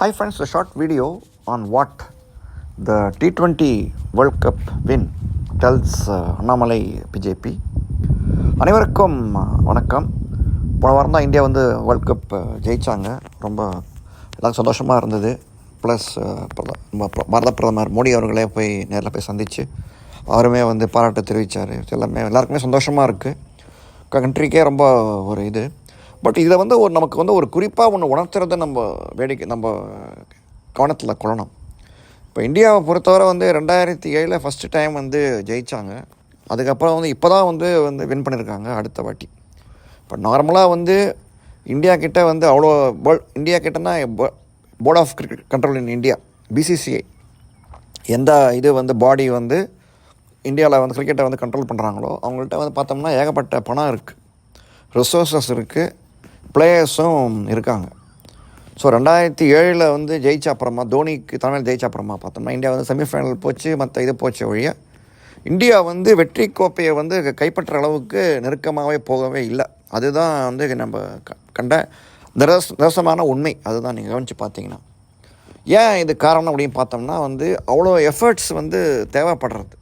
Hi friends, a short video on what the T20 World Cup win tells Annamalai BJP. அனைவருக்கும் வணக்கம். போன வாரம் தான் இந்தியா வந்து வேர்ல்ட் கப் ஜெயித்தாங்க. ரொம்ப எல்லாருக்கும் சந்தோஷமாக இருந்தது. ப்ளஸ் பாரத பிரதமர் மோடி அவர்களே போய் நேரில் போய் சந்தித்து அவருமே வந்து பாராட்டு தெரிவித்தார். எல்லாருக்குமே சந்தோஷமாக இருக்குது. கண்ட்ரிக்கே ரொம்ப ஒரு இது. பட் இதை வந்து நமக்கு வந்து ஒரு குறிப்பாக ஒன்று உணர்த்துறதை நம்ம கவனத்தில் கொள்ளணும். இப்போ இந்தியாவை பொறுத்தவரை வந்து 2007 ஃபஸ்ட்டு டைம் வந்து ஜெயித்தாங்க. அதுக்கப்புறம் வந்து இப்போ தான் வந்து வின் பண்ணியிருக்காங்க அடுத்த வாட்டி. இப்போ நார்மலாக வந்து இந்தியா கிட்டே வந்து அவ்வளோ இந்தியா கிட்டேன்னா board of cricket control in India, BCCI, எந்த இது வந்து பாடி வந்து இந்தியாவில் வந்து கிரிக்கெட்டை வந்து கண்ட்ரோல் பண்ணுறாங்களோ அவங்கள்ட்ட வந்து பார்த்தோம்னா ஏகப்பட்ட பணம் இருக்குது, ரிசோர்ஸஸ் இருக்குது, பிளேயர்ஸும் இருக்காங்க. ஸோ 2007 வந்து ஜெயிச்ச அப்புறமா, தோனிக்கு தமிழ் ஜெயிச்ச அப்புறமா பார்த்தோம்னா இந்தியா வந்து செமிஃபைனல் போச்சு, மற்ற இது போச்ச வழிய இந்தியா வந்து வெற்றி கோப்பையை வந்து கைப்பற்ற அளவுக்கு நெருக்கமாகவே போகவே இல்லை. அதுதான் வந்து நம்ம கண்ட நிரசமான உண்மை. அதுதான் நீங்கள் கவனித்து பார்த்தீங்கன்னா. ஏன் இது காரணம் அப்படின்னு பார்த்தோம்னா வந்து அவ்வளோ எஃபர்ட்ஸ் வந்து தேவைப்படுறது.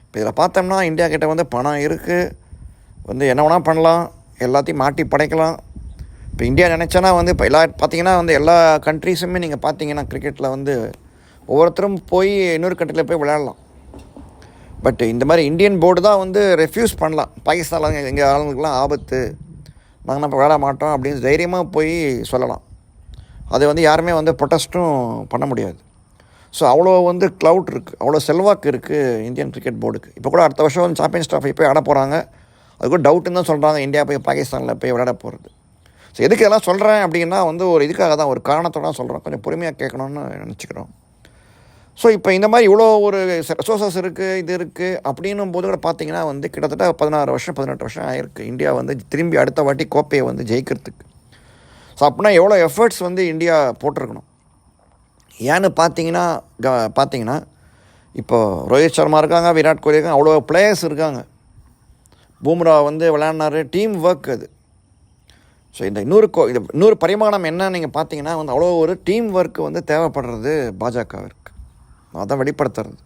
இப்போ இதில் பார்த்தோம்னா இந்தியா கிட்டே வந்து பணம் இருக்குது, வந்து என்ன வேணால் பண்ணலாம், எல்லாத்தையும் மாட்டி படைக்கலாம். இப்போ இந்தியா நினச்சோன்னா வந்து இப்போ பார்த்தீங்கன்னா வந்து எல்லா கண்ட்ரீஸுமே நீங்கள் பார்த்தீங்கன்னா கிரிக்கெட்டில் வந்து ஒவ்வொருத்தரும் போய் இன்னொரு கண்ட்ரியில் போய் விளையாடலாம். பட் இந்த மாதிரி இந்தியன் போர்டு தான் வந்து ரெஃப்யூஸ் பண்ணலாம். பாகிஸ்தானில் எங்கள் ஆளுங்களுக்குலாம் ஆபத்து, நாங்கள் நம்ம விளையாட மாட்டோம் அப்படின்னு தைரியமாக போய் சொல்லலாம். அது வந்து யாருமே வந்து ப்ரொட்டஸ்ட்டும் பண்ண முடியாது. ஸோ அவ்வளோ வந்து க்ளவுட் இருக்குது, அவ்வளோ செல்வாக்கு இருக்குது இந்தியன் கிரிக்கெட் போர்டுக்கு. இப்போ கூட அடுத்த வருஷம் வந்து சாம்பியன்ஸ் ட்ராஃபி போய் ஆட போகிறாங்க. அது கூட டவுட்டுன்னு தான் சொல்கிறாங்க, இந்தியா போய் பாகிஸ்தானில் போய் விளையாட போகிறது. ஸோ எதுக்கு இதெல்லாம் சொல்கிறேன் அப்படின்னா வந்து ஒரு இதுக்காக தான், ஒரு காரணத்தோடு தான் சொல்கிறேன். கொஞ்சம் பொறுமையாக கேட்கணுன்னு நினச்சிக்கிறோம். ஸோ இப்போ இந்த மாதிரி இவ்வளோ ஒரு ரிசோர்ஸஸ் இருக்குது, இது இருக்குது அப்படின்னும் போது கூட பார்த்தீங்கன்னா வந்து கிட்டத்தட்ட 16 வருஷம் 18 வருஷம் ஆகிருக்கு இந்தியா வந்து திரும்பி அடுத்த வாட்டி கோப்பையை வந்து ஜெயிக்கிறதுக்கு. ஸோ அப்படின்னா எவ்வளோ எஃபர்ட்ஸ் வந்து இந்தியா போட்டிருக்கணும். ஏன்னு பார்த்தீங்கன்னா இப்போது ரோஹித் சர்மா இருக்காங்க, விராட் கோலி இருக்காங்க, அவ்வளோ பிளேயர்ஸ் இருக்காங்க. பூம்ரா வந்து விளையாடினார், டீம் ஒர்க் அது. ஸோ இந்த இன்னொரு பரிமாணம் என்ன நீங்கள் பார்த்தீங்கன்னா வந்து அவ்வளோ ஒரு டீம் ஒர்க்கு வந்து தேவைப்படுறது பாஜகவிற்கு. அதான் வெளிப்படுத்துறது.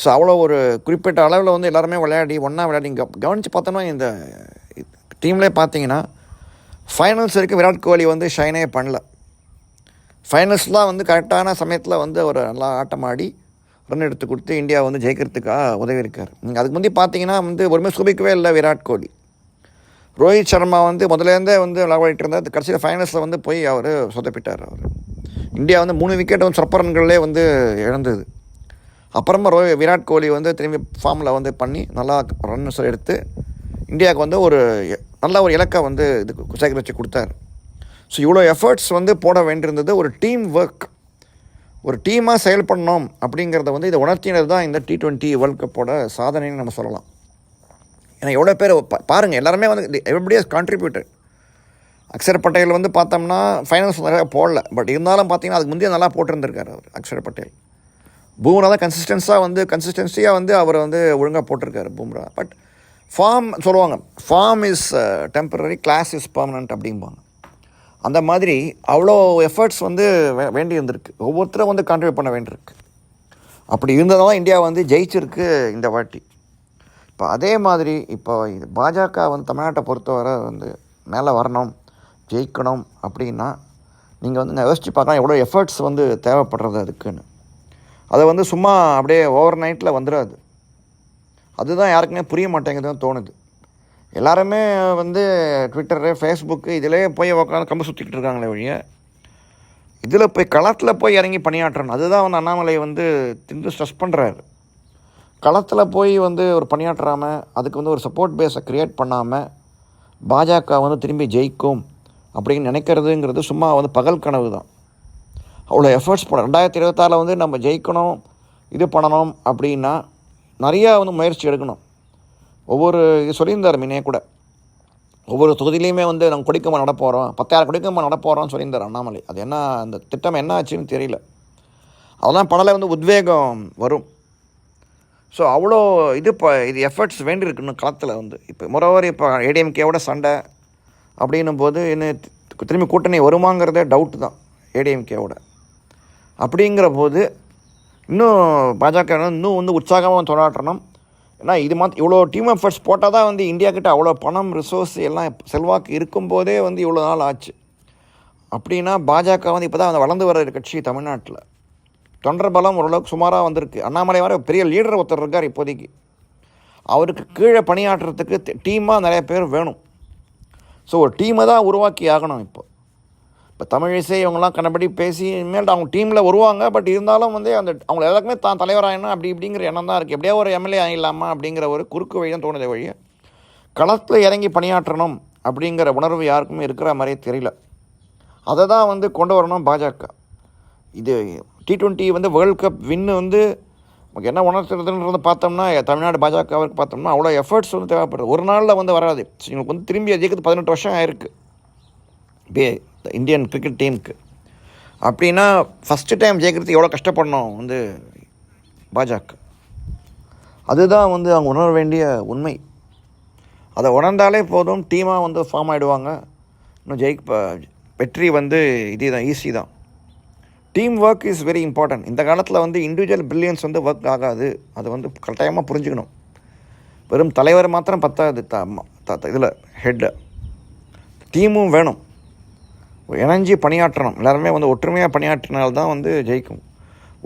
ஸோ அவ்வளோ ஒரு குறிப்பிட்ட அளவில் வந்து எல்லாருமே ஒன்றா விளையாடி கவனித்து பார்த்தோன்னா இந்த டீம்லேயே பார்த்தீங்கன்னா ஃபைனல்ஸ் வரைக்கும் விராட் கோலி வந்து ஷைனே பண்ணல. ஃபைனல்ஸ்லாம் வந்து கரெக்டான சமயத்தில் வந்து ஒரு நல்லா ஆட்டம் ஆடி ரன் எடுத்து கொடுத்து இந்தியா வந்து ஜெயிக்கிறதுக்காக உதவி இருக்கார். நீங்கள் அதுக்கு முந்தைய பார்த்தீங்கன்னா வந்து ஒருமே சுபிக்கவே இல்லை விராட் கோலி. ரோஹித் சர்மா வந்து முதலேருந்தே வந்து விளையாடிட்டு இருந்தார். கடைசியில் ஃபைனல்ஸில் வந்து போய் அவர் சொதப்பிட்டார். இந்தியா வந்து 3 விக்கெட் வந்து சொற்ப ரன்களே வந்து இழந்தது. அப்புறமா விராட் கோலி வந்து திரும்பி ஃபார்மில் வந்து பண்ணி நல்லா ரன்ஸ் எடுத்து இந்தியாவுக்கு வந்து ஒரு நல்ல ஒரு இலக்கை வந்து இதுக்கு சேகரித்து கொடுத்தார். ஸோ இவ்வளோ எஃபர்ட்ஸ் வந்து போட வேண்டியிருந்தது. ஒரு டீம் ஒர்க், ஒரு டீமாக செயல்படணும் அப்படிங்கிறத வந்து இதை உணர்த்தினது தான் இந்த T20 வேர்ல்ட் கப்போட சாதனைன்னு நம்ம சொல்லலாம். ஏன்னா எவ்வளோ பேர் பாருங்கள், எல்லாருமே வந்து everybody has contributed. Axar Patel வந்து பார்த்தோம்னா ஃபைனல்ஸ் நிறையா போடல, பட் இருந்தாலும் பார்த்தீங்கன்னா அதுக்கு முந்தைய நல்லா போட்டிருந்திருக்காரு அவர் அக்ஷர் பட்டேல். பூம்ரா தான் கன்சிஸ்டன்சியாக வந்து அவர் வந்து ஒழுங்காக போட்டிருக்காரு பூம்ரா. பட் ஃபார்ம் சொல்லுவாங்க, form is temporary, class is permanent அப்படிம்பாங்க. அந்த மாதிரி அவ்வளோ எஃபர்ட்ஸ் வந்து வேண்டி இருந்திருக்கு. ஒவ்வொருத்தரும் வந்து கான்ட்ரிபியூட் பண்ண வேண்டியிருக்கு. அப்படி இருந்ததால் இந்தியா வந்து ஜெயிச்சிருக்கு இந்த வாட்டி. இப்போ அதே மாதிரி இப்போ பாஜக வந்து தமிழ்நாட்டை பொறுத்தவரை வந்து மேலே வரணும், ஜெயிக்கணும் அப்படின்னா நீங்கள் வந்து யோசிச்சு பார்க்கலாம் எவ்வளோ எஃபர்ட்ஸ் வந்து தேவைப்படுறது அதுக்குன்னு. அதை வந்து சும்மா அப்படியே ஓவர் நைட்டில் வந்துடாது. அதுதான் யாருக்குமே புரிய மாட்டேங்குதுன்னு தோணுது. எல்லாருமே வந்து ட்விட்டரு, ஃபேஸ்புக்கு இதிலே போய் உட்காந்து கம்பு சுற்றிக்கிட்டு இருக்காங்களே ஒழிய இதில் போய் களத்தில் போய் இறங்கி பணியாற்றணும். அதுதான் வந்து அண்ணாமலை வந்து ஸ்ட்ரெஸ் பண்ணுறாரு. களத்தில் போய் வந்து ஒரு பணியாற்றாமல் அதுக்கு வந்து ஒரு சப்போர்ட் பேஸை க்ரியேட் பண்ணாமல் பாஜக வந்து திரும்பி ஜெயிக்கும் அப்படின்னு நினைக்கிறதுங்கிறது சும்மா வந்து பகல் கனவு தான். அவ்வளோ எஃபர்ட்ஸ் பண்ண 2026 வந்து நம்ம ஜெயிக்கணும், இது பண்ணணும் அப்படின்னா நிறையா வந்து முயற்சி எடுக்கணும். ஒவ்வொரு இது சொல்லியிருந்தார் முன்னே கூட, ஒவ்வொரு தொகுதியிலையுமே வந்து நாங்கள் கொடிக்கம்பம் நடப்போகிறோம், 10,000 கொடிக்கம்பம் நடப்போகிறோம்னு சொல்லியிருந்தார் அண்ணாமலை. அது என்ன, அந்த திட்டம் என்ன ஆச்சுன்னு தெரியல. அதெல்லாம் படலை வந்து உத்வேகம் வரும். ஸோ அவ்வளோ இது எஃபர்ட்ஸ் வேண்டியிருக்குன்னு களத்தில் வந்து. இப்போ முறவர் இப்போ ஏடிஎம்கேவோட சண்டை அப்படின்னும் போது இன்னும் திரும்பி கூட்டணி வருமாங்கிறதே டவுட்டு தான். ஏடிஎம்கேவோட. அப்படிங்கிற போது இன்னும் பாஜக இன்னும் வந்து உற்சாகமாக போராட்டணும். ஏன்னா இது இவ்வளோ டீம் எஃபர்ட்ஸ் போட்டால் தான் வந்து இந்தியாக்கிட்ட அவ்வளோ பணம் ரிசோர்ஸ் எல்லாம் செல்வாக்கு இருக்கும்போதே வந்து இவ்வளோ நாள் ஆச்சு. அப்படின்னா பாஜக வந்து இப்போ தான் வந்து வளர்ந்து வர கட்சி தமிழ்நாட்டில். தொண்டர் பலம் ஓரளவுக்கு சுமாராக வந்திருக்கு. அண்ணாமலை வர பெரிய லீடர் ஒருத்தர் இருக்கார் இப்போதைக்கு. அவருக்கு கீழே பணியாற்றுறதுக்கு டீமாக நிறைய பேர் வேணும். ஸோ ஒரு டீமை தான் உருவாக்கி ஆகணும். இப்போ தமிழிசை இவங்கெல்லாம் கண்டபடி பேசி இனிமேல் அவங்க டீமில் வருவாங்க. பட் இருந்தாலும் வந்து அவங்க எல்லாருக்குமே தான் தலைவராகணும் அப்படி இப்படிங்கிற எண்ணம் தான் இருக்குது. எப்படியா ஒரு எம்எல்ஏ ஆகிடலாமா அப்படிங்கிற ஒரு குறுக்கு வழி தான் தோணுதே வழிய களத்தில் இறங்கி பணியாற்றணும் அப்படிங்கிற உணர்வு யாருக்குமே இருக்கிற மாதிரியே தெரியல. அதை தான் வந்து கொண்டு வரணும் பாஜக. இது T20 வந்து வேர்ல்டு கப் வின்னு வந்து நமக்கு என்ன உணர்த்துறதுன்றது பார்த்தோம்னா தமிழ்நாடு பாஜகவுக்கு பார்த்தோம்னா அவ்வளோ எஃபர்ட்ஸ் வந்து தேவைப்படுது. ஒரு நாளில் வந்து வராது. இவங்களுக்கு வந்து திரும்பி ஜெயிக்கிறது 18 வருஷம் ஆயிருக்கு இந்தியன் கிரிக்கெட் டீமுக்கு. அப்படின்னா ஃபஸ்ட்டு டைம் ஜெயிக்கிறதுக்கு எவ்வளோ கஷ்டப்படணும் வந்து பாஜக. அதுதான் வந்து அவங்க உணர வேண்டிய உண்மை. அதை உணர்ந்தாலே போதும், டீமாக வந்து ஃபார்ம் ஆகிடுவாங்க. இன்னும் வெற்றி வந்து இதே தான், ஈஸி தான். Team work is very important. இந்த காலத்தில் வந்து இண்டிவிஜுவல் பிரில்லியன்ஸ் வந்து ஒர்க் ஆகாது. அது வந்து கட்டாயமாக புரிஞ்சுக்கணும். வெறும் தலைவர் மாத்திரம் பத்தாது. இதில் ஹெட்டு டீமும் வேணும். இணைஞ்சி பணியாற்றணும். எல்லாருமே வந்து ஒற்றுமையாக பணியாற்றினால்தான் வந்து ஜெயிக்கும்.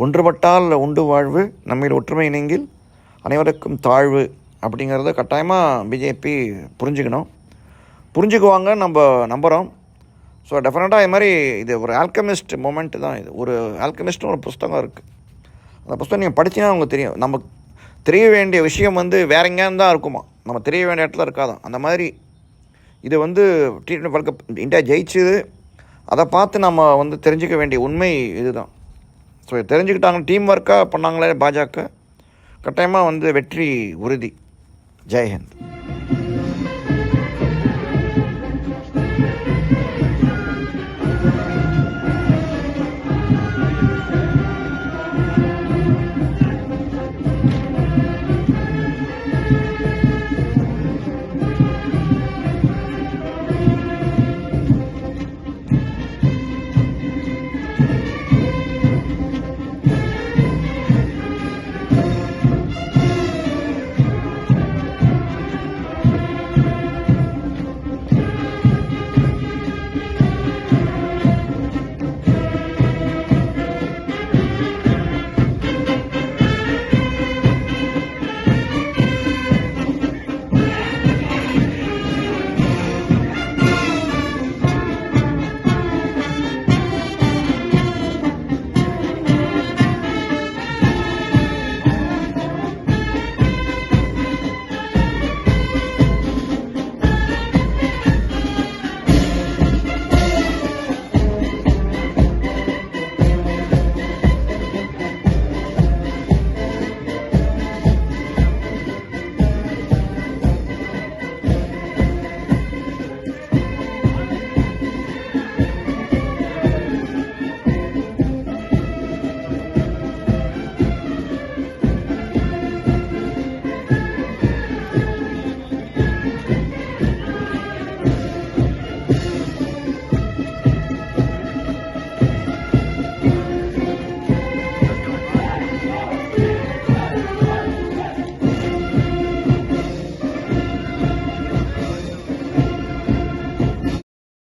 ஒன்றுபட்டால் உண்டு வாழ்வு, நம்மில் ஒற்றுமை இணைங்கில் அனைவருக்கும் தாழ்வு அப்படிங்கிறத கட்டாயமாக பிஜேபி புரிஞ்சுக்குவாங்க நம்ம நம்புகிறோம். ஸோ டெஃபினட்டாக இது மாதிரி இது ஒரு ஆல்கமிஸ்ட் மூமெண்ட் தான். இது ஒரு ஆல்கமிஸ்ட்னு ஒரு புஸ்தகம் இருக்குது. அந்த புஸ்தகம் நீங்கள் படிச்சிங்கன்னா அவங்க தெரியும். நமக்கு தெரிய வேண்டிய விஷயம் வந்து வேற எங்கேருந்து தான் இருக்குமா, நம்ம தெரிய வேண்டிய இடத்துல இருக்காதான். அந்த மாதிரி இது வந்து T20 வேர்ல்ட் கப் இந்தியா ஜெயிச்சுது. அதை பார்த்து நம்ம வந்து தெரிஞ்சுக்க வேண்டிய உண்மை இதுதான். ஸோ தெரிஞ்சுக்கிட்டாங்க, டீம் ஒர்க்காக பண்ணாங்களே பாஜக, கட்டாயமாக வந்து வெற்றி உறுதி. ஜெய்ஹிந்த்.